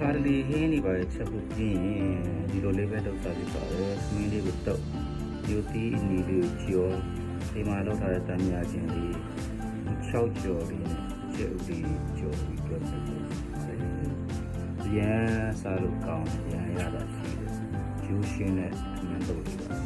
ကားလေးဟင်းနေပါရဲ့ချက်ဖို့ပြင်းဒီလိုလေးပဲတော့စားပြပါတယ်မင်းလေးကိုတော့ယူတီအနီလေးကိုကျော်ဒီမှာလောက်ထားတဲ့တမ်းမြချင်းလေး6ကျော်လေးနဲ့ချက်ဥလေးကျော်ပြီးတော့ဆက်ဖို့ရန်စားလို့ကောင်းရန်ရတာရှိတယ်ကျူးရှင်းတဲ့မင်းတို့လေးပါ